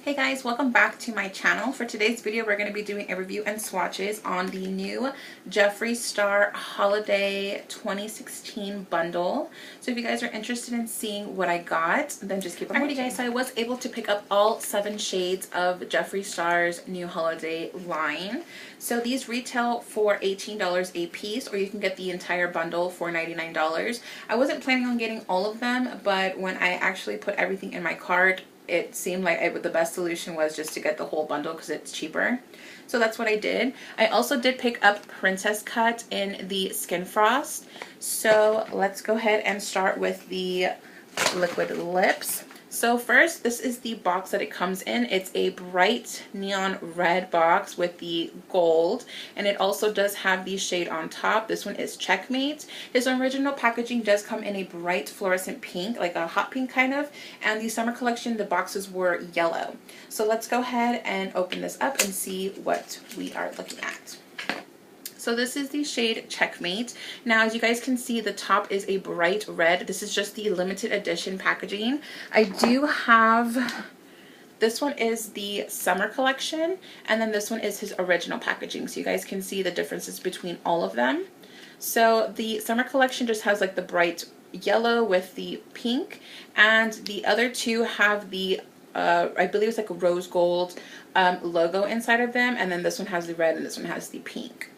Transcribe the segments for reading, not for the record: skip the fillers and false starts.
Hey guys, welcome back to my channel. For today's video, we're going to be doing a review and swatches on the new Jeffree Star Holiday 2016 bundle. So if you guys are interested in seeing what I got, then just keep on watching. Alrighty guys, so I was able to pick up all 7 shades of Jeffree Star's new holiday line. So these retail for $18 a piece, or you can get the entire bundle for $99. I wasn't planning on getting all of them, but when I actually put everything in my cart, it seemed like the best solution was just to get the whole bundle because it's cheaper. So that's what I did. I also did pick up Princess Cut in the Skin Frost. So let's go ahead and start with the liquid lips. So first, this is the box that it comes in. It's a bright neon red box with the gold, and it also does have the shade on top. This one is Checkmate. His original packaging does come in a bright fluorescent pink, like a hot pink kind of, and the summer collection, the boxes were yellow. So let's go ahead and open this up and see what we are looking at. So this is the shade Checkmate. Now, as you guys can see, the top is a bright red. This is just the limited edition packaging. I do have, this one is the summer collection, and then this one is his original packaging. So you guys can see the differences between all of them. So the summer collection just has like the bright yellow with the pink, and the other two have the I believe it's like a rose gold logo inside of them, and then this one has the red and this one has the pink.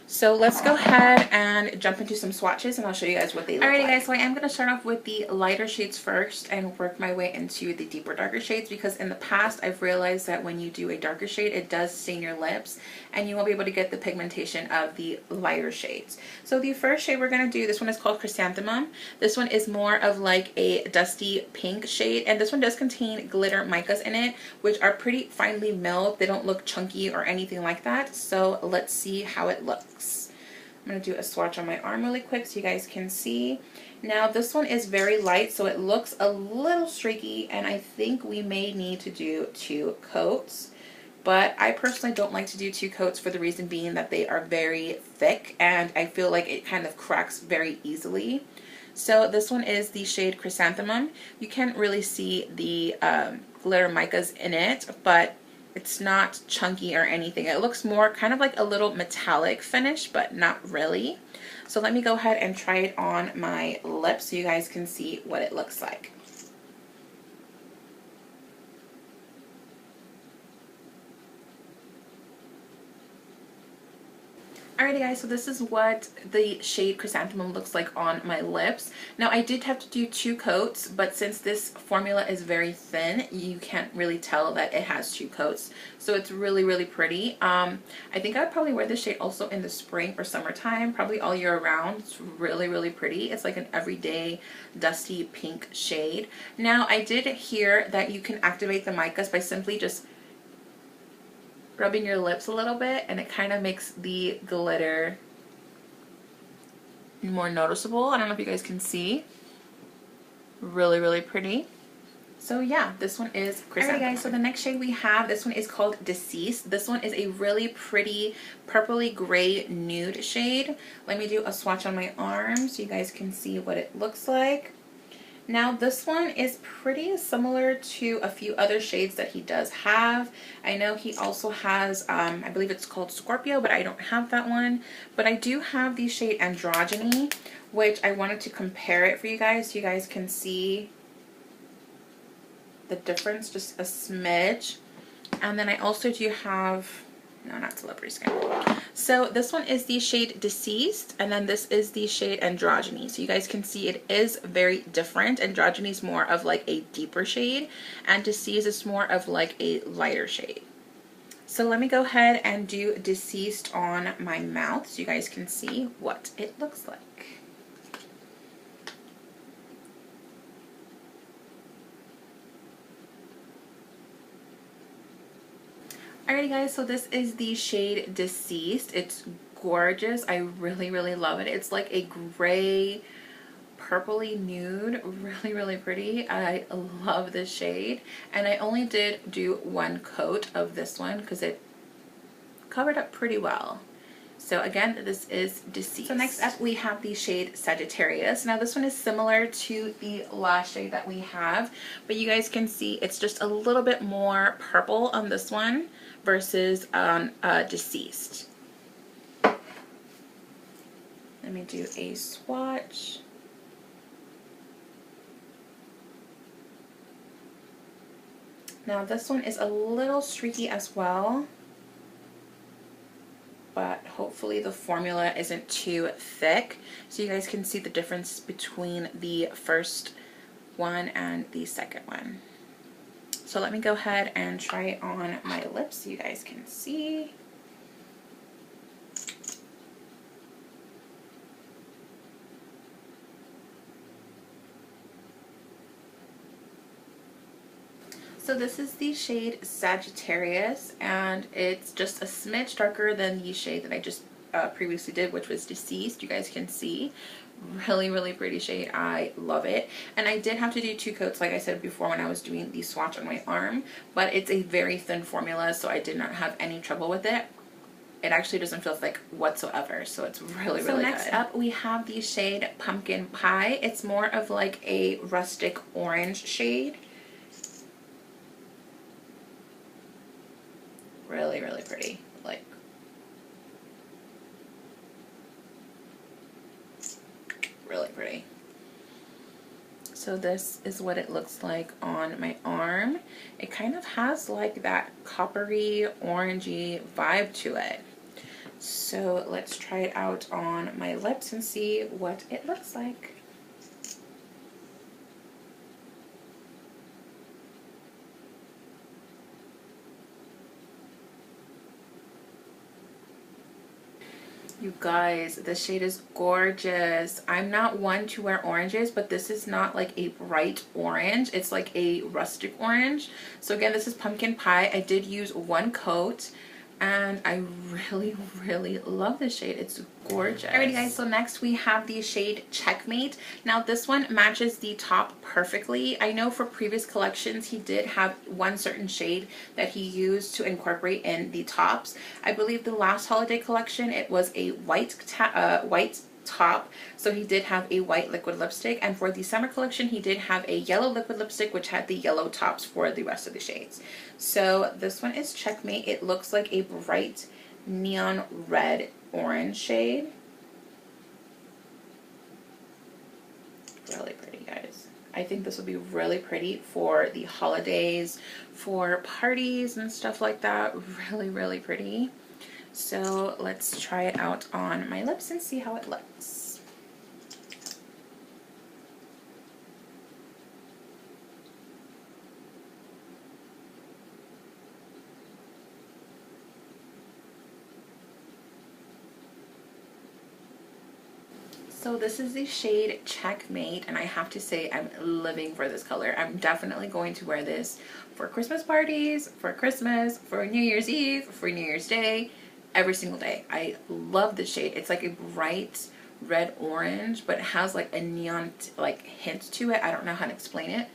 So let's go ahead and jump into some swatches, and I'll show you guys what they look like. Alrighty guys, so I am going to start off with the lighter shades first and work my way into the deeper, darker shades, because in the past I've realized that when you do a darker shade, it does stain your lips and you won't be able to get the pigmentation of the lighter shades. So the first shade we're going to do, this one is called Chrysanthemum. This one is more of like a dusty pink shade, and this one does contain glitter micas in it, which are pretty finely milled. They don't look chunky or anything like that. So let's see how it looks. I'm going to do a swatch on my arm really quick so you guys can see. Now this one is very light, so it looks a little streaky, and I think we may need to do 2 coats. But I personally don't like to do 2 coats for the reason being that they are very thick, and I feel like it kind of cracks very easily. So this one is the shade Chrysanthemum. You can't really see the glitter micas in it, but it's not chunky or anything. It looks more kind of like a little metallic finish, but not really. So let me go ahead and try it on my lips so you guys can see what it looks like. Alrighty guys, so this is what the shade Chrysanthemum looks like on my lips. Now I did have to do 2 coats, but since this formula is very thin, you can't really tell that it has 2 coats. So it's really, really pretty. I think I would probably wear this shade also in the spring or summertime, probably all year round. It's really, really pretty. It's like an everyday dusty pink shade. Now I did hear that you can activate the micas by simply just rubbing your lips a little bit, and it kind of makes the glitter more noticeable. I don't know if you guys can see. Really, really pretty. So yeah, this one is Chrysanthemum. Alright guys, so the next shade we have, this one is called Deceased. This one is a really pretty purpley gray nude shade. Let me do a swatch on my arm so you guys can see what it looks like. Now this one is pretty similar to a few other shades that he does have. I know he also has, I believe it's called Scorpio, but I don't have that one. But I do have the shade Androgyny, which I wanted to compare it for you guys so you guys can see the difference, just a smidge. And then I also do have, no, not Celebrity Skin. So this one is the shade Deceased, and then this is the shade Androgyny. So you guys can see it is very different. Androgyny is more of like a deeper shade, and Deceased is more of like a lighter shade. So let me go ahead and do Deceased on my mouth so you guys can see what it looks like. Alrighty guys, so this is the shade Deceased. It's gorgeous. I really, really love it. It's like a gray, purpley nude. Really, really pretty. I love this shade. And I only did do 1 coat of this one because it covered up pretty well. So again, this is Deceased. So next up we have the shade Sagittarius. Now this one is similar to the last shade that we have, but you guys can see it's just a little bit more purple on this one versus Deceased. Let me do a swatch. Now this one is a little streaky as well, but hopefully the formula isn't too thick, so you guys can see the difference between the first one and the second one. So let me go ahead and try it on my lips so you guys can see. So this is the shade Sagittarius, and it's just a smidge darker than the shade that I just previously did, which was Deceased. You guys can see. Really pretty shade. I love it. And I did have to do 2 coats, like I said before, when I was doing the swatch on my arm, but it's a very thin formula, so I did not have any trouble with it. It actually doesn't feel thick whatsoever, so it's really good. So next up we have the shade Pumpkin Pie. It's more of like a rustic orange shade. Really pretty. Like, really pretty. So this is what it looks like on my arm. It kind of has like that coppery orangey vibe to it. So let's try it out on my lips and see what it looks like. You guys, this shade is gorgeous. I'm not one to wear oranges, but this is not like a bright orange. It's like a rustic orange. So again, this is Pumpkin Pie. I did use 1 coat, and I really love this shade. It's gorgeous. Alrighty guys, so next we have the shade Checkmate. Now this one matches the top perfectly. I know for previous collections he did have one certain shade that he used to incorporate in the tops. I believe the last holiday collection it was a white top, so he did have a white liquid lipstick, and for the summer collection he did have a yellow liquid lipstick which had the yellow tops for the rest of the shades. So this one is Checkmate. It looks like a bright neon red orange shade. Really pretty, guys. I think this will be really pretty for the holidays, for parties and stuff like that. Really pretty. So let's try it out on my lips and see how it looks. So this is the shade Checkmate, and I have to say I'm living for this color. I'm definitely going to wear this for Christmas parties, for Christmas, for New Year's Eve, for New Year's Day, every single day. I love this shade. It's like a bright red orange, but it has like a neon like hint to it. I don't know how to explain it.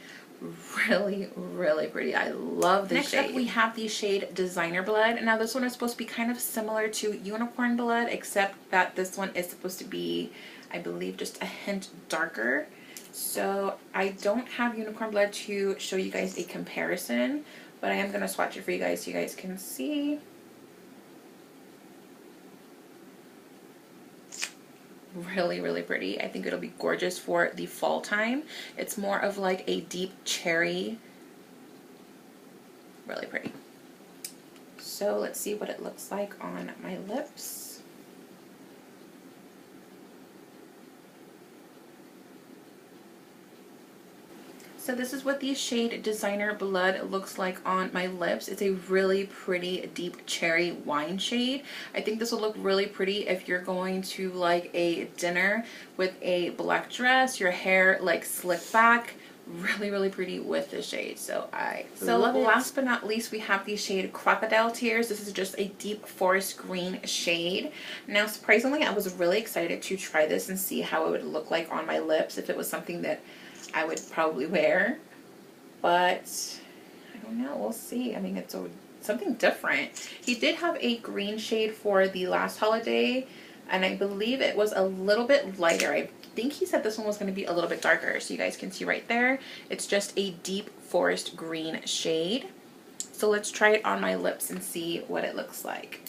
Really pretty. I love this shade. Next up we have the shade Designer Blood. Now this one is supposed to be kind of similar to Unicorn Blood, except that this one is supposed to be, I believe, just a hint darker. So I don't have Unicorn Blood to show you guys a comparison, but I am going to swatch it for you guys so you guys can see. Really pretty. I think it'll be gorgeous for the fall time. It's more of like a deep cherry. Really pretty. So let's see what it looks like on my lips. So this is what the shade Designer Blood looks like on my lips. It's a really pretty deep cherry wine shade. I think this will look really pretty if you're going to like a dinner with a black dress, your hair like slicked back. Really pretty with this shade. So I love it. Last but not least, we have the shade Crocodile Tears. This is just a deep forest green shade. Now surprisingly, I was really excited to try this and see how it would look like on my lips if it was something that I would probably wear, but I don't know, we'll see. I mean, it's a something different. He did have a green shade for the last holiday, and I believe it was a little bit lighter. I think he said this one was going to be a little bit darker, so you guys can see right there. It's just a deep forest green shade. So let's try it on my lips and see what it looks like.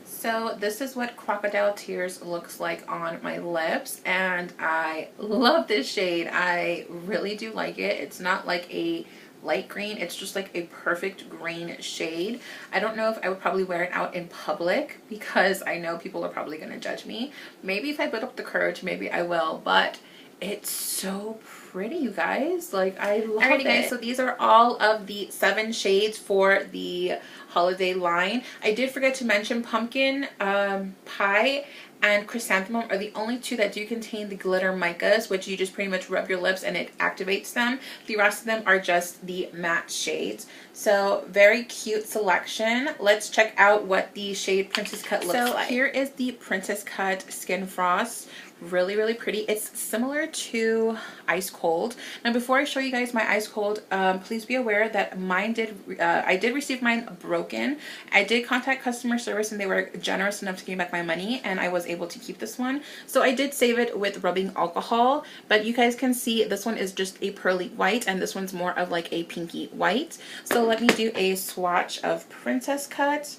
So this is what Crocodile Tears looks like on my lips, and I love this shade. I really do like it. It's not like a light green, it's just like a perfect green shade. I don't know if I would probably wear it out in public because I know people are probably going to judge me. Maybe if I build up the courage, maybe I will, but it's so pretty, you guys. Like, I love it. Guys, so these are all of the 7 shades for the holiday line. I did forget to mention pumpkin pie and chrysanthemum are the only 2 that do contain the glitter micas, which you just pretty much rub your lips and it activates them. The rest of them are just the matte shades. So very cute selection. Let's check out what the shade Princess Cut looks like. So here is the Princess Cut Skin Frost. Really, really pretty. It's similar to Ice Cold. Now before I show you guys my Ice Cold, please be aware that mine I did receive mine broken. I did contact customer service and they were generous enough to give me back my money, and I was able to keep this one. So I did save it with rubbing alcohol, but you guys can see this one is just a pearly white and this one's more of like a pinky white. So let me do a swatch of Princess Cut.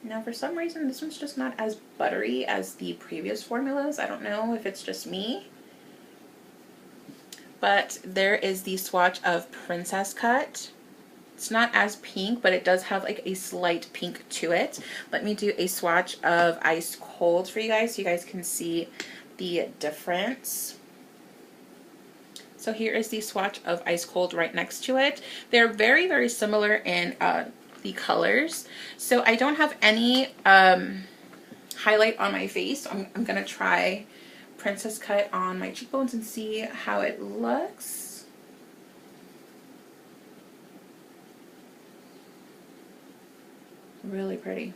Now for some reason this one's just not as buttery as the previous formulas. I don't know if it's just me. But there is the swatch of Princess Cut. It's not as pink, but it does have like a slight pink to it. Let me do a swatch of Ice Cold for you guys so you guys can see the difference. So here is the swatch of Ice Cold right next to it. They're very, very similar in the colors. So I don't have any highlight on my face. I'm gonna try Princess Cut on my cheekbones and see how it looks. Really pretty.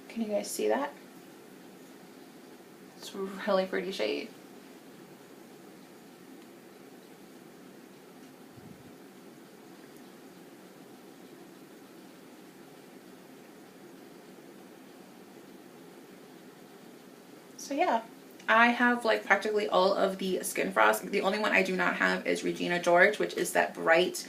Can you guys see that? It's a really pretty shade. So yeah, I have like practically all of the Skin Frost. The only one I do not have is Regina George, which is that bright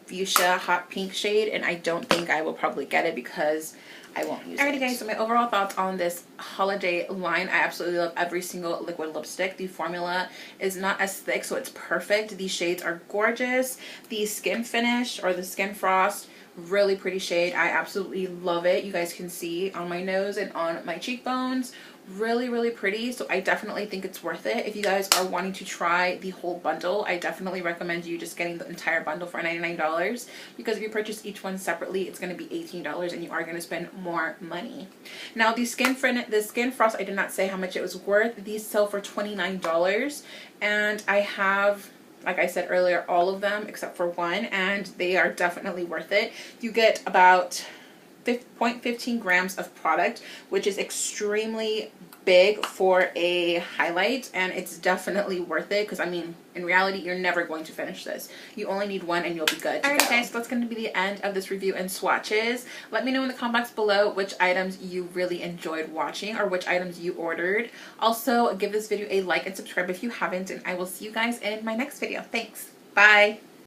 fuchsia hot pink shade, and I don't think I will probably get it because I won't use it. Alrighty guys, so my overall thoughts on this holiday line. I absolutely love every single liquid lipstick. The formula is not as thick, so it's perfect. These shades are gorgeous. The skin finish, or the Skin Frost, really pretty shade. I absolutely love it. You guys can see on my nose and on my cheekbones. Really, really pretty. So I definitely think it's worth it. If you guys are wanting to try the whole bundle, I definitely recommend you just getting the entire bundle for $99, because if you purchase each one separately, it's going to be $18 and you are going to spend more money. Now the Skin Frost, I did not say how much it was worth. These sell for $29, and I have, like I said earlier, all of them except for one, and they are definitely worth it. You get about 0.15 grams of product, which is extremely big for a highlight, and it's definitely worth it because I mean, in reality, you're never going to finish this. You only need one and you'll be good to go. Alright guys, so that's going to be the end of this review and swatches. Let me know in the comment box below which items you really enjoyed watching or which items you ordered. Also, give this video a like and subscribe if you haven't, and I will see you guys in my next video. Thanks. Bye.